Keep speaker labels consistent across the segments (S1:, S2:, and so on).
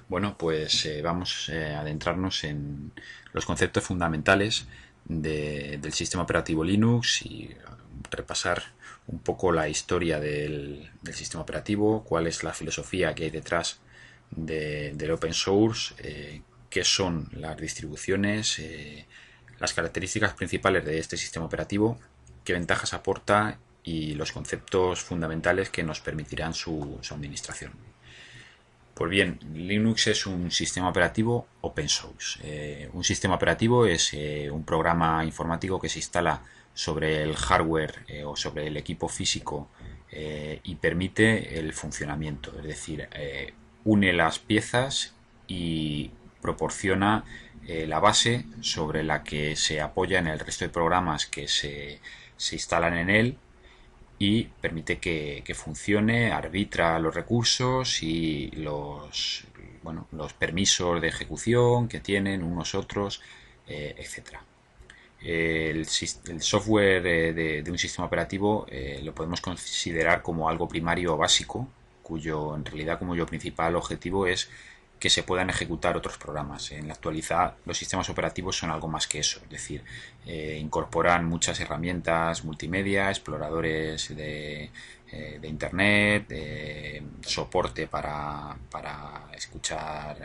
S1: Bueno, pues vamos a adentrarnos en los conceptos fundamentales del sistema operativo Linux y repasar un poco la historia del sistema operativo, cuál es la filosofía que hay detrás del open source, qué son las distribuciones, las características principales de este sistema operativo, qué ventajas aporta y los conceptos fundamentales que nos permitirán su administración. Pues bien, Linux es un sistema operativo open source. Un sistema operativo es un programa informático que se instala sobre el hardware o sobre el equipo físico y permite el funcionamiento. Es decir, une las piezas y proporciona la base sobre la que se apoyan el resto de programas que se instalan en él y permite que funcione, arbitra los recursos y los permisos de ejecución que tienen unos otros, etcétera. El software de un sistema operativo lo podemos considerar como algo primario o básico, cuyo en realidad cuyo principal objetivo es que se puedan ejecutar otros programas. En la actualidad los sistemas operativos son algo más que eso, es decir, incorporan muchas herramientas multimedia, exploradores de internet, soporte para escuchar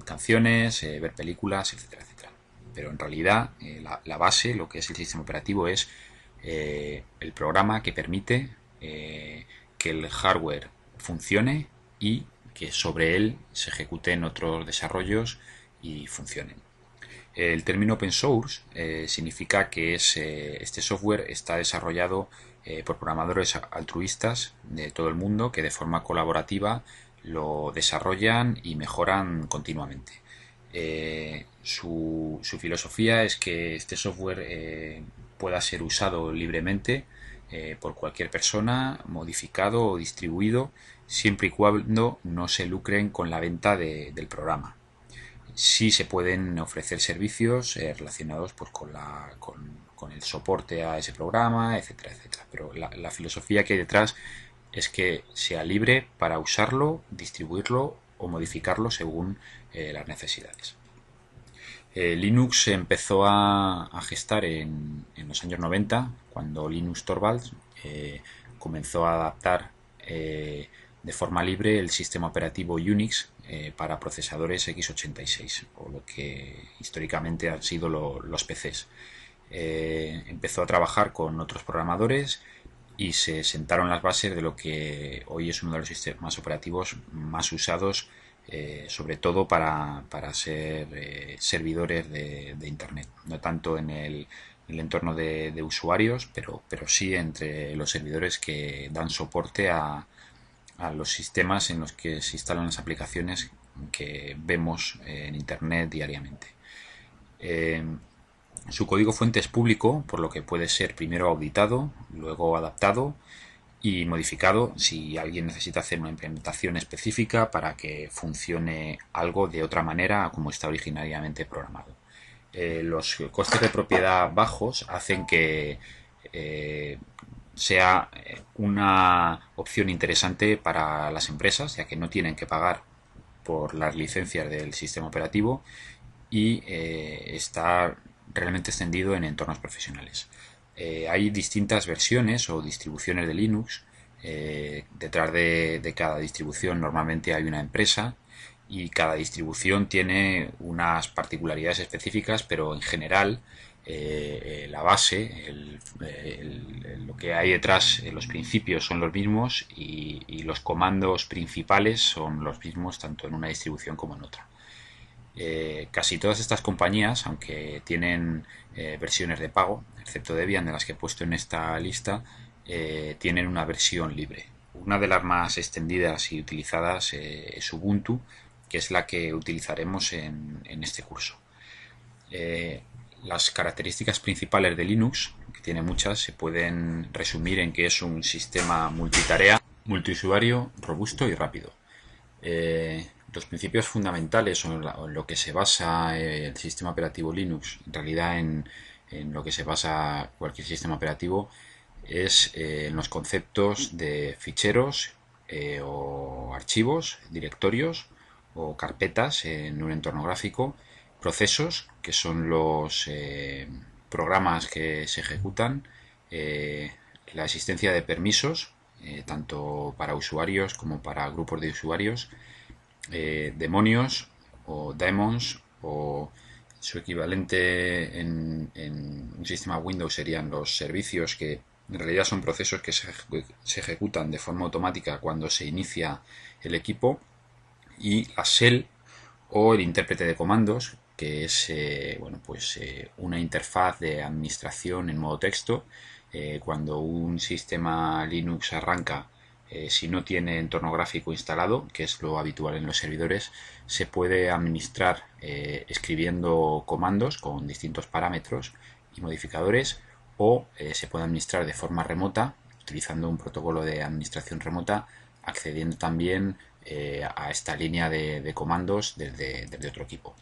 S1: canciones, ver películas, etcétera, etcétera. Pero en realidad la base, lo que es el sistema operativo, es el programa que permite que el hardware funcione y que sobre él se ejecuten otros desarrollos y funcionen. El término open source significa que este software está desarrollado por programadores altruistas de todo el mundo que de forma colaborativa lo desarrollan y mejoran continuamente. Su filosofía es que este software pueda ser usado libremente por cualquier persona, modificado o distribuido, siempre y cuando no se lucren con la venta del programa. Sí se pueden ofrecer servicios relacionados pues, con el soporte a ese programa, etcétera, etcétera. Pero la filosofía que hay detrás es que sea libre para usarlo, distribuirlo o modificarlo según las necesidades. Linux se empezó a gestar en los años 90, cuando Linus Torvalds comenzó a adaptar de forma libre el sistema operativo Unix para procesadores x86, o lo que históricamente han sido los PCs. Empezó a trabajar con otros programadores y se sentaron las bases de lo que hoy es uno de los sistemas operativos más usados, sobre todo para ser servidores de Internet, no tanto en el entorno de usuarios, pero sí entre los servidores que dan soporte a los sistemas en los que se instalan las aplicaciones que vemos en Internet diariamente. Su código fuente es público, por lo que puede ser primero auditado, luego adaptado y modificado si alguien necesita hacer una implementación específica para que funcione algo de otra manera como está originariamente programado. Los costes de propiedad bajos hacen que sea una opción interesante para las empresas, ya que no tienen que pagar por las licencias del sistema operativo y está realmente extendido en entornos profesionales. Hay distintas versiones o distribuciones de Linux. Detrás de cada distribución normalmente hay una empresa y cada distribución tiene unas particularidades específicas, pero en general la base, lo que hay detrás, los principios son los mismos y los comandos principales son los mismos tanto en una distribución como en otra. Casi todas estas compañías, aunque tienen versiones de pago, excepto Debian, de las que he puesto en esta lista, tienen una versión libre. Una de las más extendidas y utilizadas es Ubuntu, que es la que utilizaremos en este curso. Las características principales de Linux, que tiene muchas, se pueden resumir en que es un sistema multitarea, multiusuario, robusto y rápido. Los principios fundamentales o en lo que se basa el sistema operativo Linux, en realidad en lo que se basa cualquier sistema operativo, es en los conceptos de ficheros o archivos, directorios o carpetas en un entorno gráfico, procesos, que son los programas que se ejecutan, la existencia de permisos, tanto para usuarios como para grupos de usuarios, demonios o daemons, o su equivalente en un sistema Windows serían los servicios, que en realidad son procesos que se ejecutan de forma automática cuando se inicia el equipo, y la shell o el intérprete de comandos, que es una interfaz de administración en modo texto. Cuando un sistema Linux arranca, si no tiene entorno gráfico instalado, que es lo habitual en los servidores, se puede administrar escribiendo comandos con distintos parámetros y modificadores, o se puede administrar de forma remota utilizando un protocolo de administración remota, accediendo también a esta línea de comandos desde otro equipo.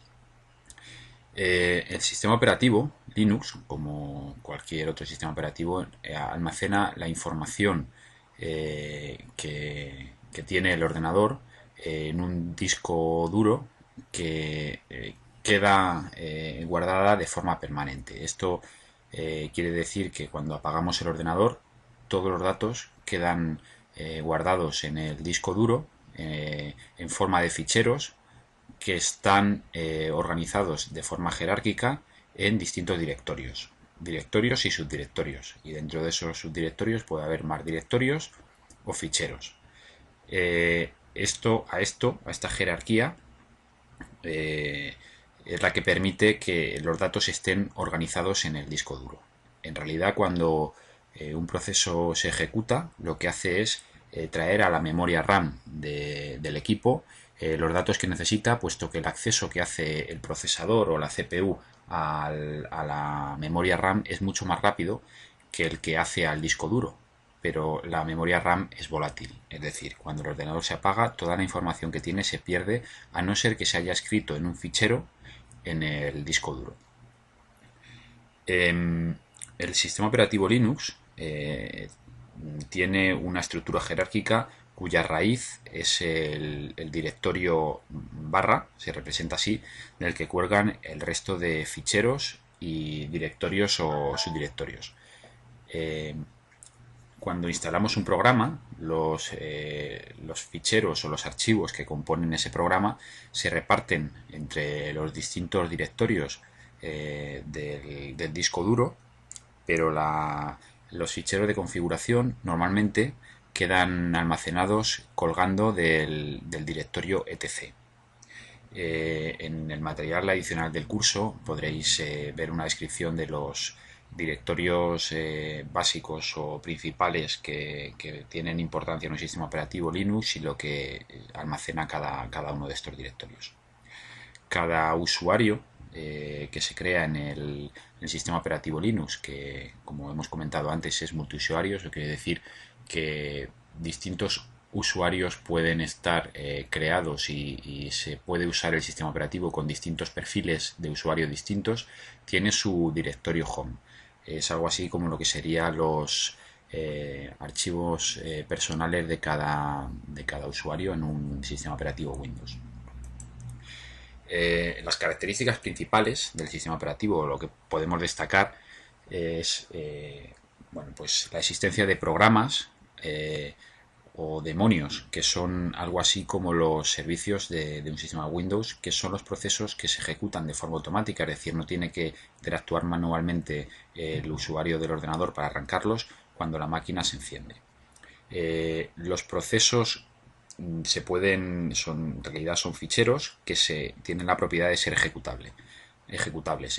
S1: El sistema operativo Linux, como cualquier otro sistema operativo, almacena la información que tiene el ordenador en un disco duro que queda guardada de forma permanente. Esto quiere decir que cuando apagamos el ordenador, todos los datos quedan guardados en el disco duro en forma de ficheros que están organizados de forma jerárquica en distintos directorios y subdirectorios, y dentro de esos subdirectorios puede haber más directorios o ficheros. A esta jerarquía es la que permite que los datos estén organizados en el disco duro. En realidad, cuando un proceso se ejecuta, lo que hace es traer a la memoria RAM del equipo los datos que necesita, puesto que el acceso que hace el procesador o la CPU a la memoria RAM es mucho más rápido que el que hace al disco duro. Pero la memoria RAM es volátil, es decir, cuando el ordenador se apaga, toda la información que tiene se pierde, a no ser que se haya escrito en un fichero en el disco duro. El sistema operativo Linux tiene una estructura jerárquica cuya raíz es el directorio barra, se representa así, del que cuelgan el resto de ficheros y directorios o subdirectorios. Cuando instalamos un programa, los ficheros o los archivos que componen ese programa se reparten entre los distintos directorios del disco duro, pero los ficheros de configuración normalmente quedan almacenados colgando del directorio etc. En el material adicional del curso podréis ver una descripción de los directorios básicos o principales que tienen importancia en un sistema operativo Linux y lo que almacena cada uno de estos directorios. Cada usuario que se crea en el sistema operativo Linux, que como hemos comentado antes es multiusuario, eso quiere decir que distintos usuarios pueden estar creados y se puede usar el sistema operativo con distintos perfiles de usuario distintos, tiene su directorio home. Es algo así como lo que serían los archivos personales de cada usuario en un sistema operativo Windows. Las características principales del sistema operativo, lo que podemos destacar es la existencia de programas o demonios, que son algo así como los servicios de un sistema Windows, que son los procesos que se ejecutan de forma automática, es decir, no tiene que interactuar manualmente el usuario del ordenador para arrancarlos cuando la máquina se enciende. Los procesos en realidad son ficheros que tienen la propiedad de ser ejecutables.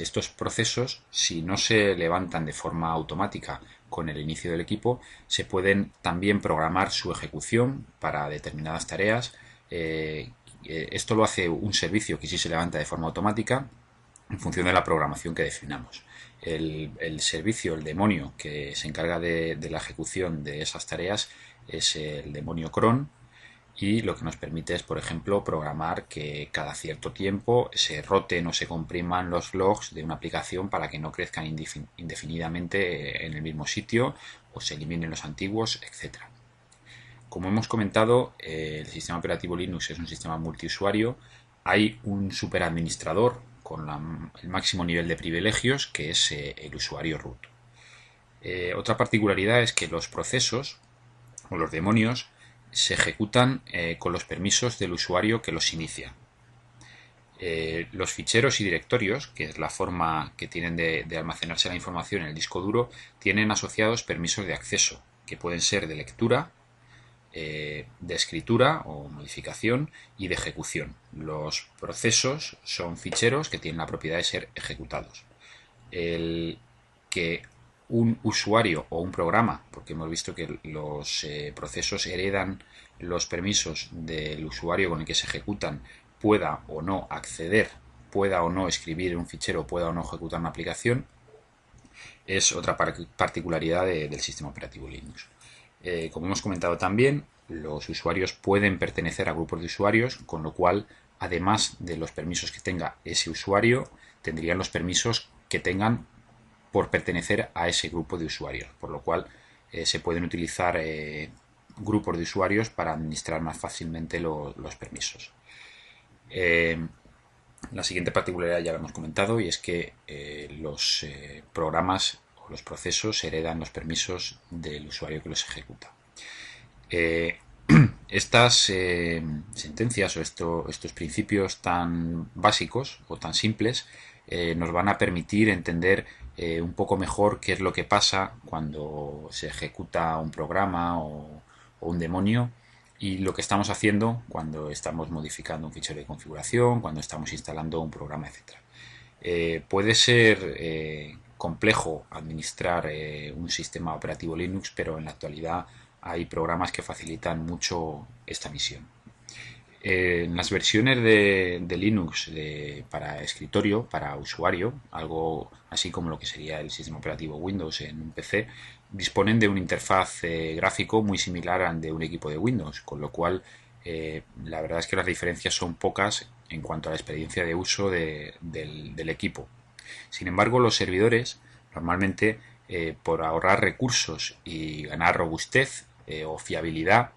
S1: Estos procesos, si no se levantan de forma automática con el inicio del equipo, se pueden también programar su ejecución para determinadas tareas. Esto lo hace un servicio que sí se levanta de forma automática en función de la programación que definamos. El servicio, el demonio que se encarga de la ejecución de esas tareas, es el demonio cron, y lo que nos permite es, por ejemplo, programar que cada cierto tiempo se roten o se compriman los logs de una aplicación para que no crezcan indefinidamente en el mismo sitio o se eliminen los antiguos, etcétera. Como hemos comentado, el sistema operativo Linux es un sistema multiusuario. Hay un superadministrador con el máximo nivel de privilegios, que es el usuario root. Otra particularidad es que los procesos o los demonios se ejecutan con los permisos del usuario que los inicia. Los ficheros y directorios, que es la forma que tienen de almacenarse la información en el disco duro, tienen asociados permisos de acceso, que pueden ser de lectura, de escritura o modificación y de ejecución. Los procesos son ficheros que tienen la propiedad de ser ejecutados. El que un usuario o un programa, porque hemos visto que los procesos heredan los permisos del usuario con el que se ejecutan, pueda o no acceder, pueda o no escribir un fichero, pueda o no ejecutar una aplicación, es otra particularidad del sistema operativo Linux. Como hemos comentado también, los usuarios pueden pertenecer a grupos de usuarios, con lo cual, además de los permisos que tenga ese usuario, tendrían los permisos que tengan por pertenecer a ese grupo de usuarios, por lo cual se pueden utilizar grupos de usuarios para administrar más fácilmente los permisos. La siguiente particularidad ya la hemos comentado, y es que los programas o los procesos heredan los permisos del usuario que los ejecuta. Estas sentencias o estos principios tan básicos o tan simples nos van a permitir entender un poco mejor qué es lo que pasa cuando se ejecuta un programa o un demonio, y lo que estamos haciendo cuando estamos modificando un fichero de configuración, cuando estamos instalando un programa, etc. Puede ser complejo administrar un sistema operativo Linux, pero en la actualidad hay programas que facilitan mucho esta misión. En las versiones de Linux para escritorio, para usuario, algo así como lo que sería el sistema operativo Windows en un PC, disponen de una interfaz gráfico muy similar al de un equipo de Windows, con lo cual la verdad es que las diferencias son pocas en cuanto a la experiencia de uso del equipo. Sin embargo, los servidores normalmente, por ahorrar recursos y ganar robustez o fiabilidad,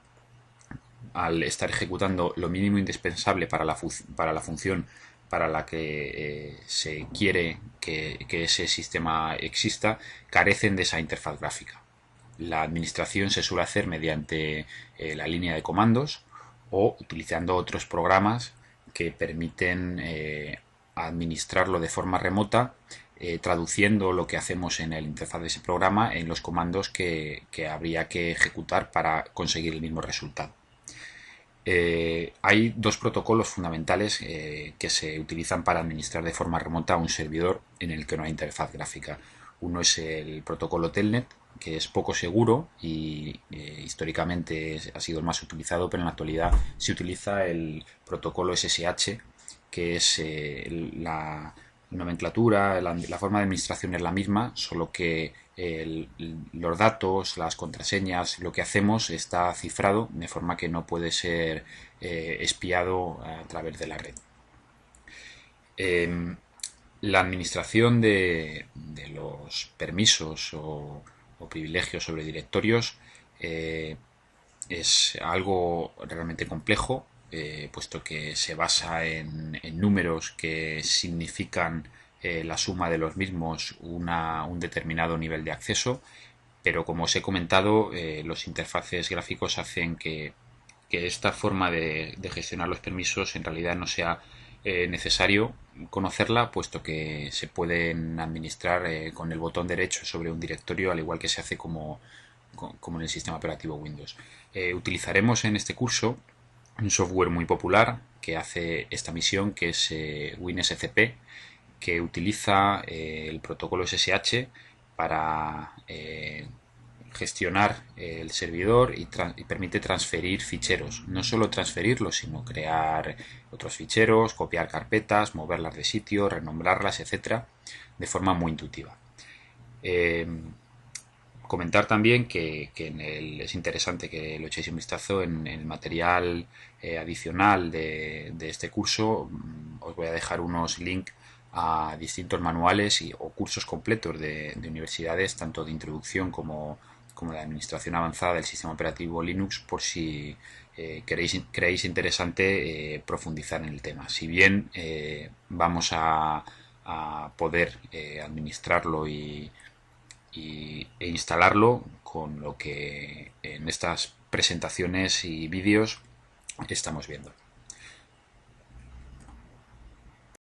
S1: al estar ejecutando lo mínimo indispensable para la función para la que se quiere que ese sistema exista, carecen de esa interfaz gráfica. La administración se suele hacer mediante la línea de comandos o utilizando otros programas que permiten administrarlo de forma remota, traduciendo lo que hacemos en la interfaz de ese programa en los comandos que habría que ejecutar para conseguir el mismo resultado. Hay dos protocolos fundamentales que se utilizan para administrar de forma remota un servidor en el que no hay interfaz gráfica. Uno es el protocolo Telnet, que es poco seguro y históricamente ha sido el más utilizado, pero en la actualidad se utiliza el protocolo SSH, que es la nomenclatura, la forma de administración es la misma, solo que los datos, las contraseñas, lo que hacemos está cifrado de forma que no puede ser espiado a través de la red. La administración de los permisos o privilegios sobre directorios es algo realmente complejo, puesto que se basa en números que significan la suma de los mismos un determinado nivel de acceso, pero como os he comentado, los interfaces gráficos hacen que esta forma de gestionar los permisos en realidad no sea necesario conocerla, puesto que se pueden administrar con el botón derecho sobre un directorio, al igual que se hace como en el sistema operativo Windows. Utilizaremos en este curso un software muy popular que hace esta misión, que es WinSCP, que utiliza el protocolo SSH para gestionar el servidor y permite transferir ficheros. No solo transferirlos, sino crear otros ficheros, copiar carpetas, moverlas de sitio, renombrarlas, etcétera, de forma muy intuitiva. comentar también que es interesante que lo echéis un vistazo en el material adicional de este curso. Os voy a dejar unos links a distintos manuales o cursos completos de universidades, tanto de introducción como de administración avanzada del sistema operativo Linux, por si creéis interesante profundizar en el tema. Si bien vamos a poder administrarlo e instalarlo con lo que en estas presentaciones y vídeos estamos viendo.